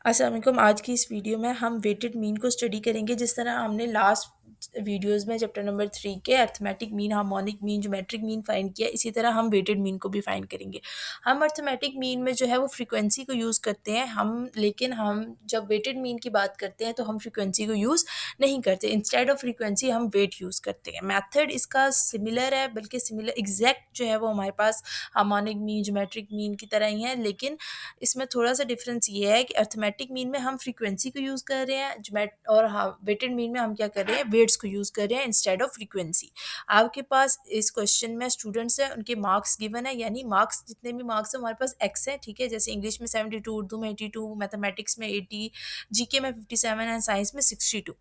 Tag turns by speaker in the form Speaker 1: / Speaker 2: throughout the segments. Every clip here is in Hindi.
Speaker 1: अस्सलाम वालेकुम। आज की इस वीडियो में हम वेटेड मीन को स्टडी करेंगे। जिस तरह हमने लास्ट वीडियोस में चैप्टर नंबर 3 के arithmetic mean, harmonic mean, geometric mean find किया, इसी तरह हम वेटेड मीन को भी फाइंड करेंगे। हम अर्थमेटिक मीन में जो है वो फ्रीक्वेंसी को यूज़ करते हैं लेकिन हम जब वेटेड मीन की बात करते हैं तो हम फ्रीक्वेंसी को यूज़ नहीं करते। इंस्टेड ऑफ फ्रीक्वेंसी हम वेट यूज़ करते हैं। मेथड इसका सिमिलर है, बल्कि सिमिलर एग्जैक्ट जो है वो हमारे पास हार्मोनिक मीन, ज्योमेट्रिक मीन की तरह ही है, लेकिन इसमें थोड़ा-सा डिफरेंस ये है कि अर्थमेटिक मीन में हम फ्रीक्वेंसी को यूज़ कर रहे हैं, ज्योमेट और हाँ, वेटेड मीन में हम क्या कर रहे हैं, वेट्स को यूज़ कर रहे हैं इंस्टेड ऑफ फ्रीक्वेंसी। आपके पास इस क्वेश्चन में स्टूडेंट्स हैं, उनके मार्क्स गिवन है, यानी मार्क्स जितने भी मार्क्स हैं हमारे पास एक्स है, ठीक है? जैसे इंग्लिश में 72, उर्दू में 82, मैथमेटिक्स में 80, जीके में 57 एंड साइंस में 62।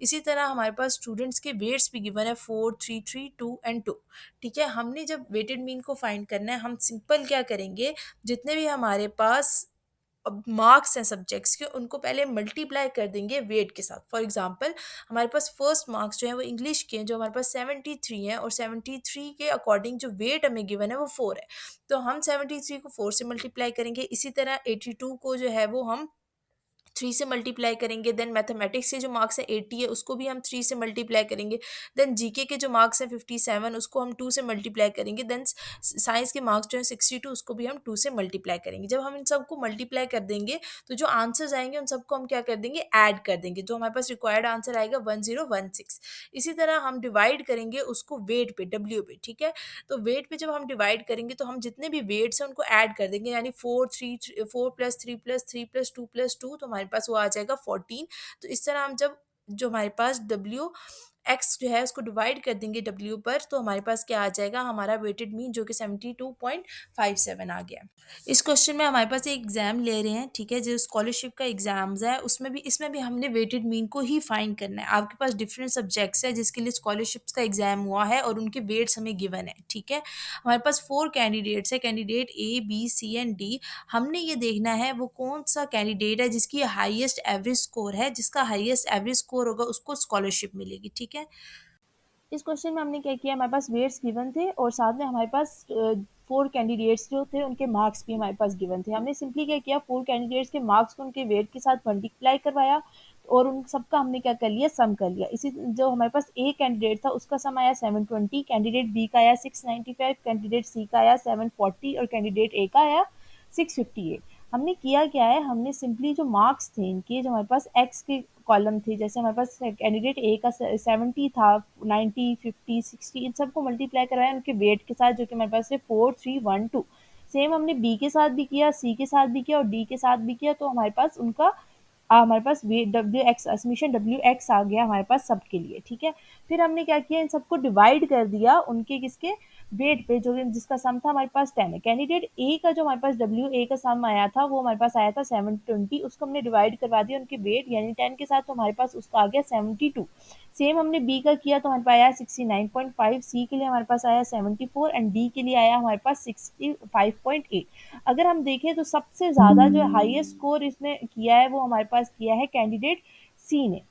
Speaker 1: इसी तरह हमारे पास स्टूडेंट्स के वेट्स भी गिवन है 4, 3, 3, 2 एंड 2, ठीक है? हमने जब वेटेड मीन को फाइंड करना है, हम सिंपल क्या करेंगे, जितने भी हमारे पास अब मार्क्स हैं सब्जेक्ट्स के, उनको पहले मल्टीप्लाई कर देंगे वेट के साथ। फॉर एग्जांपल हमारे पास फर्स्ट मार्क्स जो हैं वो इंग्लिश के हैं, जो हमारे पास 73 हैं, और 73 के अकॉर्डिंग जो वेट हमें गिवन है वो 4 है। तो हम 73 को 4 से मल्टीप्लाई करेंगे। इसी तरह 82 को जो है वो हम 3 से मल्टीप्लाई करेंगे। देन मैथमेटिक्स के जो मार्क्स है 80 है, उसको भी हम 3 से मल्टीप्लाई करेंगे। देन जीके के जो मार्क्स हैं 57, उसको हम 2 से मल्टीप्लाई करेंगे। देन साइंस के मार्क्स जो है 62, उसको भी हम 2 से मल्टीप्लाई करेंगे। जब हम इन सबको मल्टीप्लाई कर देंगे तो जो आंसर्स आएंगे उन सबको हम क्या कर देंगे, ऐड कर देंगे। जो हमारे पास रिक्वायर्ड आंसर आएगा 1016। इसी तरह हम डिवाइड करेंगे उसको वेट पे, डब्ल्यू पे, ठीक है? तो वेट पे जब हम डिवाइड करेंगे तो हम जितने भी वेट्स हैं उनको ऐड कर देंगे, यानी 4 प्लस 3 प्लस 3 प्लस 2 प्लस 2, तो हमारे पास वो आ जाएगा 14। तो इस तरह हम जब जो हमारे पास डब्ल्यू एक्स जो है उसको डिवाइड कर देंगे डब्ल्यू पर, तो हमारे पास क्या आ जाएगा, हमारा वेटेड मीन, जो कि 72.57 आ गया। इस क्वेश्चन में हमारे पास एक एग्जाम ले रहे हैं, ठीक है? जो स्कॉलरशिप का एग्जाम्स है उसमें भी, इसमें भी हमने वेटेड मीन को ही फाइंड करना है। आपके पास डिफरेंट सब्जेक्ट्स है जिसके लिए स्कॉलरशिप्स का एग्जाम हुआ है और उनके वेट्स हमें गिवन है, ठीक है? हमारे पास 4 कैंडिडेट्स है, candidate A, B, C and D. हमने ये देखना है वो कौन सा कैंडिडेट है जिसकी हाईएस्ट एवरेज स्कोर है, जिसका हाईएस्ट एवरेज स्कोर होगा उसको स्कॉलरशिप मिलेगी, ठीक है? इस क्वेश्चन में हमने क्या किया, हमारे पास वेट्स गिवन थे और साथ में हमारे पास 4 कैंडिडेट्स जो थे उनके मार्क्स भी हमारे पास गिवन थे। हमने सिंपली क्या किया, 4 कैंडिडेट्स के मार्क्स को उनके वेट के साथ मल्टीप्लाई करवाया और उन सबका हमने क्या कर लिया, सम कर लिया। इसी जो हमारे पास ए कैंडिडेट था उसका सम आया 720, कैंडिडेट बी का आया 695, कैंडिडेट सी का आया 740 और कैंडिडेट ए का आया 658। हमने किया क्या है, हमने सिंपली जो मार्क्स थे इनके, जो हमारे पास एक्स के कॉलम थे, जैसे हमारे पास कैंडिडेट ए का 70 था, 90, 50, 60, इन सबको मल्टीप्लाई कराया उनके वेट के साथ, जो कि हमारे पास है 4312। सेम हमने बी के साथ भी किया, सी के साथ भी किया और डी के साथ भी किया, तो हमारे पास उनका हमारे पास वे W X summation W X आ गया हमारे पास सबके लिए, ठीक है? फिर हमने क्या किया, इन सबको डिवाइड कर दिया उनके किसके वेट पे, जो जिसका सम था हमारे पास 10 है। कैंडिडेट ए का जो हमारे पास डब्ल्यू ए का सम आया था वो हमारे पास आया था 720, उसको हमने डिवाइड करवा दिया उनके वेट यानी 10 के साथ, तो हमारे पास उसका आ गया 72। सेम हमने बी का किया तो हमारे पास आया 69.5, सी के लिए हमारे पास आया 74 एंड डी के लिए आया हमारे पास 65.8। अगर हम देखें तो सबसे ज़्यादा जो हाईएस्ट स्कोर इसने किया है वो हमारे पास किया है कैंडिडेट सी ने,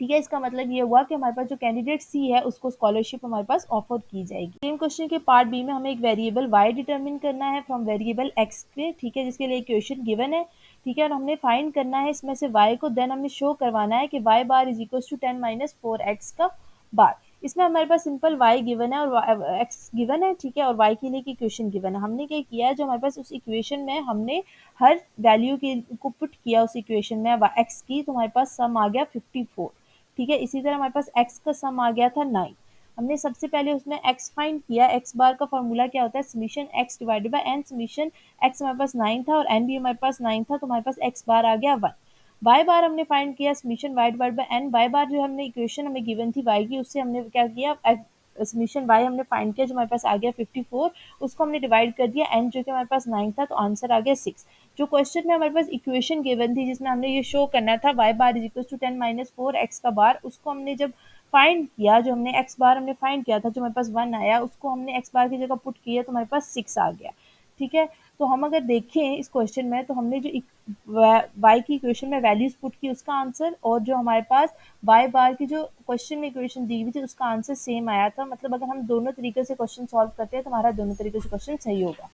Speaker 1: ठीक है? इसका मतलब ये हुआ कि हमारे पास जो कैंडिडेट सी है उसको स्कॉलरशिप हमारे पास ऑफर की जाएगी। सेम क्वेश्चन के पार्ट बी में हमें एक वेरिएबल वाई डिटरमिन करना है फ्रॉम वेरिएबल एक्स पे, ठीक है? जिसके लिए इक्वेशन गिवन है, ठीक है? और हमने फाइंड करना है इसमें से वाई को, देन हमने शो करवाना है कि Y bar is equal to 10 minus 4x का बार। इसमें हमारे पास सिंपल y गिवन है और x गिवन है, ठीक है? और y के लिए की इक्वेशन गिवन है। हमने क्या किया है, जो हमारे पास उस इक्वेशन में हमने हर वैल्यू के को पुट किया उस इक्वेशन में x की, तो हमारे पास सम आ गया 54, ठीक है? इसी तरह हमारे पास x का सम आ गया था 9। हमने सबसे पहले उसमें x फाइंड किया। x बार का फॉर्मूला क्या होता है, summation x divided by n। Summation x हमारे पास 9 था और n भी हमारे पास 9 था, तो हमारे पास x बार आ गया 1। y बार हमने फाइंड किया, summation y divide by n। y बार जो हमने इक्वेशन हमें गिवन थी y की, उससे हमने क्या किया, समीशन y हमने फाइंड किया, जो हमारे पास आ गया 54, उसको हमने डिवाइड कर दिया n, जो कि हमारे पास 9 था, तो आंसर आ गया 6। जो क्वेश्चन में हमारे पास इक्वेशन गिवन थी जिसमें हमने ये शो करना था y bar is equal to 10 minus 4x का बार, उसको हमने जब फाइंड किया, जो हमने x बार हमने फाइंड किया था, जो हमारे पास 1 आया, उसको हमने x बार की जगह पुट किया तो हमारे पास 6 आ गया, ठीक है? तो हम अगर देखें इस क्वेश्चन में, तो हमने जो y की इक्वेशन में वैल्यूज पुट की उसका आंसर, और जो हमारे पास y बार की जो क्वेश्चन में इक्वेशन दी हुई थी उसका आंसर सेम आया था। मतलब अगर हम दोनों तरीके से क्वेश्चन सॉल्व करते हैं तो हमारा दोनों तरीके से क्वेश्चन सही होगा।